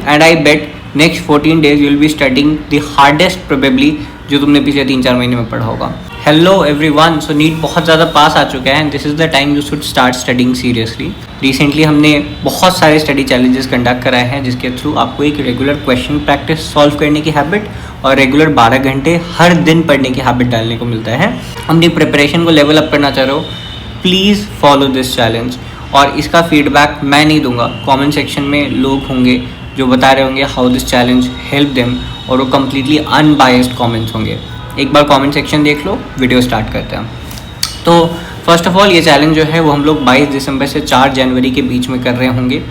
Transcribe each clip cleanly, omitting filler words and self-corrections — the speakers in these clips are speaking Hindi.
And I bet next 14 days you will be studying the hardest probably जो तुमने पिछले 3-4 महीने में पढ़ा होगा। हेलो एवरीवन, सो नीट बहुत ज़्यादा पास आ चुका है and this is the time you should start studying seriously. Recently हमने बहुत सारे स्टडी चैलेंजेस कंडक्ट कराए हैं जिसके थ्रू आपको एक रेगुलर क्वेश्चन प्रैक्टिस सॉल्व करने की हैबिट और रेगुलर 12 घंटे हर दिन पढ़ने की हैबिट डालने को मिलता है। अपनी प्रिपरेशन को लेवल अप करना चाह रहे हो, प्लीज़ फॉलो दिस चैलेंज। और इसका फीडबैक मैं नहीं दूंगा, कमेंट सेक्शन में लोग होंगे जो बता रहे होंगे how this challenge help them, और वो कम्प्लीटली अनबायस्ड कमेंट्स होंगे। एक बार कमेंट सेक्शन देख लो, वीडियो स्टार्ट करते हैं। तो फर्स्ट ऑफ ऑल ये चैलेंज जो है वो हम लोग 22 दिसंबर से 4 जनवरी के बीच में कर रहे होंगे।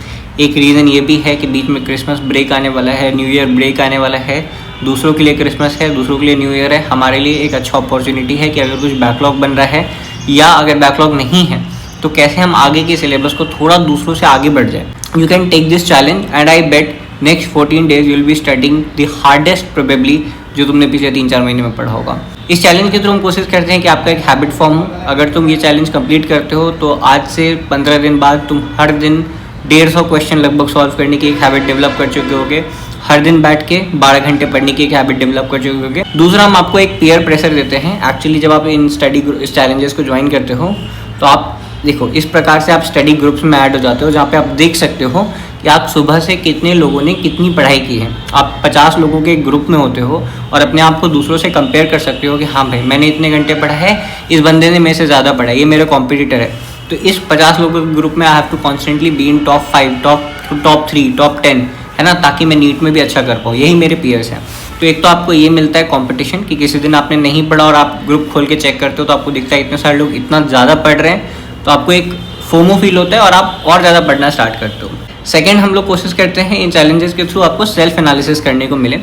एक रीज़न ये भी है कि बीच में क्रिसमस ब्रेक आने वाला है, न्यू ईयर ब्रेक आने वाला है। दूसरों के लिए क्रिसमस है, दूसरों के लिए न्यू ईयर है। हमारे लिए एक अच्छा अपॉर्चुनिटी है कि अगर कुछ बैकलॉग बन रहा है या अगर बैकलॉग नहीं है तो कैसे हम आगे के सिलेबस को थोड़ा दूसरों से आगे बढ़ जाए। You can take this challenge and I bet next 14 days you will be studying the hardest probably जो तुमने पिछले 3-4 महीने में पढ़ा होगा। इस चैलेंज के थ्रू हम कोशिश करते हैं कि आपका एक हैबिट फॉर्म हो। अगर तुम ये चैलेंज कंप्लीट करते हो तो आज से 15 दिन बाद तुम हर दिन 150 क्वेश्चन लगभग सॉल्व करने की एक हैबिट डेवलप कर चुके होगे। हर दिन बैठ के 12 घंटे पढ़ने की एक हैबिट डेवलप कर चुके होगे। दूसरा, हम आपको एक पीयर प्रेशर देते हैं। एक्चुअली जब आप इन इस चैलेंजेस को ज्वाइन करते हो तो आप देखो इस प्रकार से आप स्टडी ग्रुप्स में ऐड हो जाते हो जहाँ पे आप देख सकते हो कि आप सुबह से कितने लोगों ने कितनी पढ़ाई की है। आप 50 लोगों के ग्रुप में होते हो और अपने आप को दूसरों से कंपेयर कर सकते हो कि हाँ भाई मैंने इतने घंटे पढ़ा है, इस बंदे ने मेरे से ज़्यादा पढ़ा है, ये मेरा कॉम्पिटिटर है। तो इस 50 लोगों के ग्रुप में I have to constantly be in top 5, top 3, top 10, है ना, ताकि मैं नीट में भी अच्छा कर पाऊँ। यही मेरे पीयर्स हैं। तो एक तो आपको ये मिलता है कंपटीशन कि किसी दिन आपने नहीं पढ़ा और आप ग्रुप खोल के चेक करते हो तो आपको दिखता है इतने सारे लोग इतना ज़्यादा पढ़ रहे हैं, तो आपको एक फोमो फील होता है और आप और ज़्यादा पढ़ना स्टार्ट करते हो। सेकेंड, हम लोग कोशिश करते हैं इन चैलेंजेस के थ्रू आपको सेल्फ एनालिसिस करने को मिले।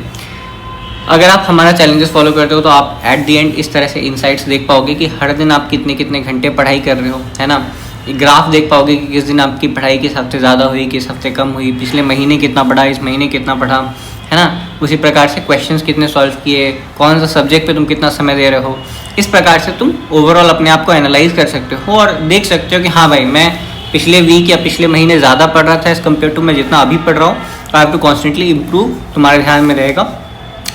अगर आप हमारा चैलेंजेस फॉलो करते हो तो आप एट द एंड इस तरह से इनसाइट्स देख पाओगे कि हर दिन आप कितने कितने घंटे पढ़ाई कर रहे हो, है ना। ग्राफ देख पाओगे कि किस दिन आपकी पढ़ाई किस हफ्ते ज़्यादा हुई, किस हफ्ते कम हुई, पिछले महीने कितना पढ़ा, इस महीने कितना पढ़ा, है ना। उसी प्रकार से क्वेश्चंस कितने सॉल्व किए, कौन सा सब्जेक्ट पे तुम कितना समय दे रहे हो। इस प्रकार से तुम ओवरऑल अपने आप को एनालाइज कर सकते हो और देख सकते हो कि हाँ भाई मैं पिछले वीक या पिछले महीने ज़्यादा पढ़ रहा था एज़ कम्पेयर टू मैं जितना अभी पढ़ रहा हूँ। तो आप तो कॉन्स्टेंटली इम्प्रूव तुम्हारे ध्यान में रहेगा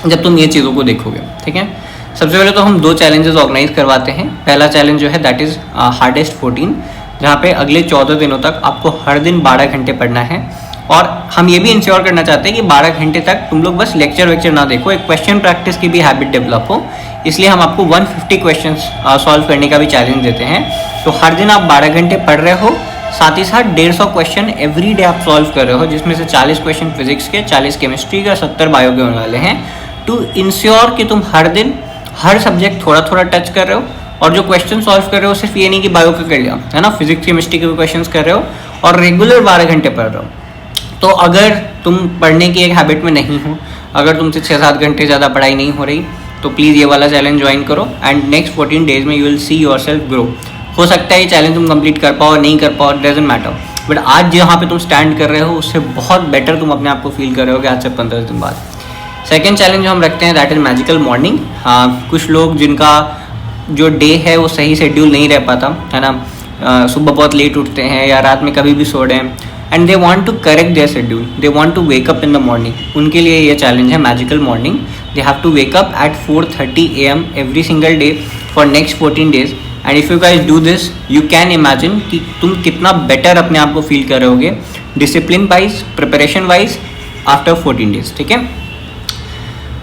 जब तुम ये चीज़ों को देखोगे, ठीक है। सबसे पहले तो हम 2 चैलेंजेस ऑर्गेनाइज करवाते हैं। पहला चैलेंज जो है दैट इज़ हार्डेस्ट 14, जहाँ पे अगले 14 दिनों तक आपको हर दिन 12 घंटे पढ़ना है। और हम ये भी इंश्योर करना चाहते हैं कि 12 घंटे तक तुम लोग बस लेक्चर ना देखो, एक क्वेश्चन प्रैक्टिस की भी हैबिट डेवलप हो। इसलिए हम आपको 150 क्वेश्चन सॉल्व करने का भी चैलेंज देते हैं। तो हर दिन आप 12 घंटे पढ़ रहे हो, साथ ही साथ 150 क्वेश्चन एवरी डे आप सॉल्व कर रहे हो, जिसमें से 40 क्वेश्चन फिजिक्स के, 40 केमिस्ट्री के, 70 बायो के होने वाले हैं। टू इंश्योर कि तुम हर दिन हर सब्जेक्ट थोड़ा थोड़ा टच कर रहे हो और जो क्वेश्चन सॉल्व कर रहे हो सिर्फ ये नहीं कि बायो का कर लिया, है ना, फिजिक्स केमिस्ट्री के भी क्वेश्चन कर रहे हो और रेगुलर 12 घंटे पढ़ रहे हो। तो अगर तुम पढ़ने की एक हैबिट में नहीं हो, अगर तुमसे 6-7 घंटे ज़्यादा पढ़ाई नहीं हो रही, तो प्लीज़ ये वाला चैलेंज ज्वाइन करो एंड नेक्स्ट 14 days में you will see your self grow. हो सकता है ये चैलेंज तुम कंप्लीट कर पाओ, नहीं कर पाओ, डजंट मैटर, बट आज जहाँ पे तुम स्टैंड कर रहे हो उससे बहुत बेटर तुम अपने आप को फील कर रहे हो आज से 15 दिन बाद। सेकेंड चैलेंज जो हम रखते हैं दैट इज़ मैजिकल मॉर्निंग। कुछ लोग जिनका जो डे है वो सही शेड्यूल नहीं रह पाता, है ना, सुबह बहुत लेट उठते हैं या रात में कभी भी सो रहे हैं and they want to correct their schedule, they want to wake up in the morning. उनके लिए ये चैलेंज है magical morning. They have to wake up at 4:30 AM every single day for next 14 days and if you guys do this you can imagine कि तुम कितना बेटर अपने आप को फील कर रहे होगे discipline wise, preparation wise after 14 days, ठीक है।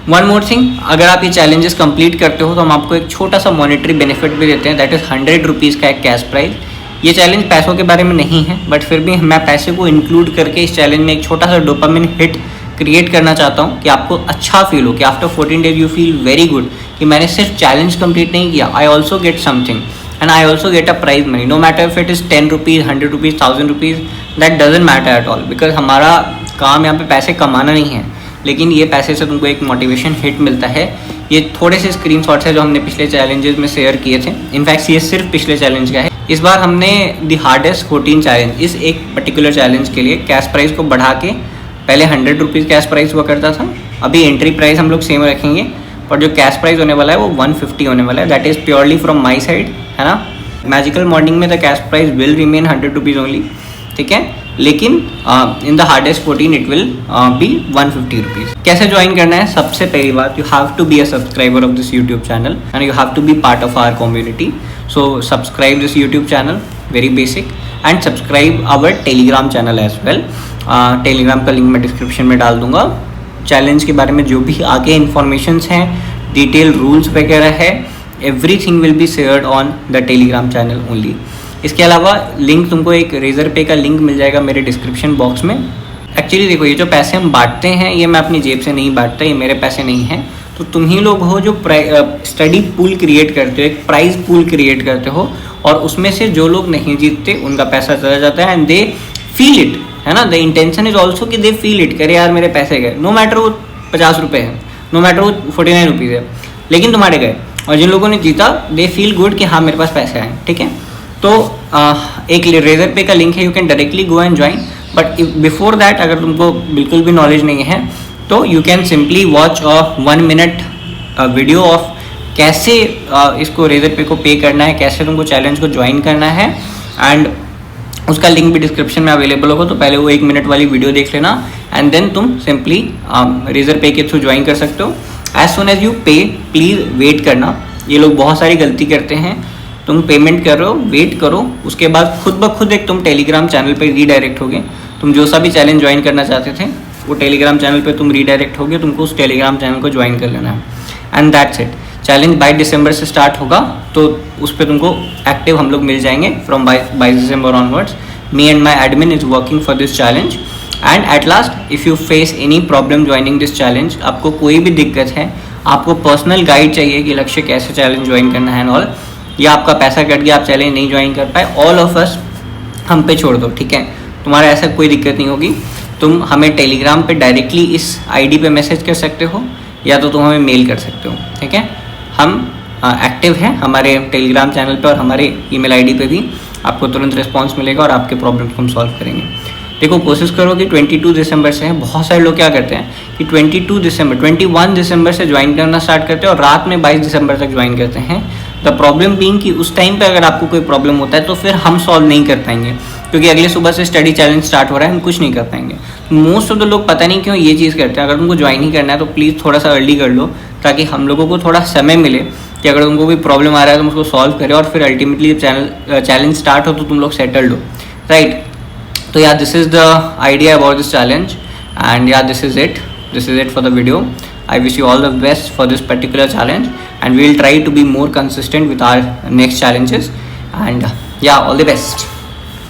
वन मोर थिंग, अगर आप ये चैलेंजेस कंप्लीट करते हो तो हम आपको एक छोटा सा मॉनेटरी बेनिफिट भी देते हैं दैट इज़ 100 रुपीज़ का एक कैश प्राइज। ये चैलेंज पैसों के बारे में नहीं है, बट फिर भी मैं पैसे को इंक्लूड करके इस चैलेंज में एक छोटा सा डोपामिन हिट क्रिएट करना चाहता हूँ कि आपको अच्छा फील हो, कि after 14 days you feel very good कि मैंने सिर्फ चैलेंज कंप्लीट नहीं किया, I also get something and I also get a prize money, no matter if it is 10 rupees, 100 rupees, 1000 rupees, that doesn't matter at all, because हमारा काम यहाँ पे पैसे कमाना नहीं है, लेकिन ये पैसे से तुमको एक मोटिवेशन हिट मिलता है। ये थोड़े से स्क्रीनशॉट्स है जो हमने पिछले चैलेंजेस में शेयर किए थे। इनफैक्ट ये सिर्फ पिछले चैलेंज का है। इस बार हमने द हार्डेस्ट 14 चैलेंज, इस एक पर्टिकुलर चैलेंज के लिए कैश प्राइस को बढ़ा के, पहले 100 रुपीज़ कैश प्राइस हुआ करता था, अभी एंट्री प्राइस हम लोग सेम रखेंगे, पर जो कैश प्राइस होने वाला है वो 150 होने वाला है। That is purely from my side, है ना। मैजिकल मॉर्निंग में the cash price will remain 100 rupees only, ठीक है। लेकिन in the hardest 14 it will be 150 rupees. कैसे ज्वाइन करना है? सबसे पहली बात, you have to be a subscriber of this YouTube channel and you have to be part of our community. So subscribe this YouTube channel, very basic, and subscribe our Telegram channel as well. Telegram का लिंक मैं डिस्क्रिप्शन में डाल दूंगा। चैलेंज के बारे में जो भी आगे इन्फॉर्मेशन हैं, डिटेल रूल्स वगैरह है, everything will be shared on the Telegram channel only. इसके अलावा लिंक तुमको एक रेजर पे का लिंक मिल जाएगा मेरे डिस्क्रिप्शन बॉक्स में। एक्चुअली देखो, ये जो पैसे हम बांटते हैं ये मैं अपनी जेब से नहीं बांटता, ये मेरे पैसे नहीं हैं। तो तुम ही लोग हो जो स्टडी पूल क्रिएट करते हो, एक प्राइज पूल क्रिएट करते हो, और उसमें से जो लोग नहीं जीतते उनका पैसा चला जाता है एंड दे फील इट, है ना। द इंटेंशन इज ऑल्सो कि दे फील इट, करे यार मेरे पैसे गए, नो मैटर वो 50 रुपये है, नो मैटर वो 49 रुपीज़ है, लेकिन तुम्हारे गए। और जिन लोगों ने जीता दे फील गुड कि हाँ मेरे पास पैसे आए, ठीक है। तो एक रेजर पे का लिंक है, you can directly go and join. But before that अगर तुमको बिल्कुल भी नॉलेज नहीं है तो you can simply watch a 1 minute video of कैसे इसको रेजर पे को पे करना है, कैसे तुमको चैलेंज को ज्वाइन करना है, एंड उसका लिंक भी डिस्क्रिप्शन में अवेलेबल होगा। तो पहले वो 1 मिनट वाली वीडियो देख लेना एंड देन तुम सिंपली रेजर पे के थ्रू ज्वाइन कर सकते हो। एज सुन एज यू पे, प्लीज़ वेट करना। ये लोग बहुत सारी गलती करते हैं। तुम पेमेंट कर रहे हो, वेट करो, उसके बाद खुद ब खुद एक तुम टेलीग्राम चैनल पे रीडायरेक्ट होगे। तुम जो सा भी चैलेंज ज्वाइन करना चाहते थे वो टेलीग्राम चैनल पे तुम रीडायरेक्ट होगे, तुमको उस टेलीग्राम चैनल को ज्वाइन कर लेना है एंड दैट्स इट। चैलेंज 22 दिसंबर से स्टार्ट होगा, तो उस पर तुमको एक्टिव हम लोग मिल जाएंगे from 22 December onwards. Me and my admin is working for this challenge and at last if you face any problem joining this challenge, आपको कोई भी दिक्कत है, आपको पर्सनल गाइड चाहिए कि लक्ष्य कैसे चैलेंज ज्वाइन करना है एंड ऑल, या आपका पैसा कट गया, आप चैलेंज नहीं ज्वाइन कर पाए, ऑल ऑफ अस हम पे छोड़ दो, ठीक है। तुम्हारा ऐसा कोई दिक्कत नहीं होगी। तुम हमें टेलीग्राम पे डायरेक्टली इस आईडी पे मैसेज कर सकते हो या तो तुम हमें मेल कर सकते हो, ठीक है। हम एक्टिव हैं हमारे टेलीग्राम चैनल पे और हमारे ईमेल आईडी पे भी आपको तुरंत रिस्पांस मिलेगा और आपके प्रॉब्लम्स को हम सॉल्व करेंगे। देखो, कोशिश करो कि 22 दिसंबर से है। बहुत सारे लोग क्या करते हैं कि 21 दिसंबर से ज्वाइन करना स्टार्ट करते हैं और रात में 22 दिसंबर तक ज्वाइन करते हैं। द प्रॉब्लम बीइंग कि उस टाइम पे अगर आपको कोई प्रॉब्लम होता है तो फिर हम सॉल्व नहीं कर पाएंगे, क्योंकि अगले सुबह से स्टडी चैलेंज स्टार्ट हो रहा है, हम कुछ नहीं कर पाएंगे। मोस्ट ऑफ द लोग पता नहीं क्यों ये चीज़ करते हैं। अगर तुमको ज्वाइन ही करना है तो प्लीज़ थोड़ा सा अर्ली कर लो, ताकि हम लोगों को थोड़ा समय मिले कि अगर तुमको कोई प्रॉब्लम आ रहा है तो हम उसको सॉल्व करें और फिर अल्टीमेटली जब चैलेंज स्टार्ट हो तो तुम लोग सेटल्ड हो, राइट। तो yeah, this is the idea about this challenge and yeah, this is it for the video. I wish you all the best for this particular challenge and we will try to be more consistent with our next challenges and yeah, all the best.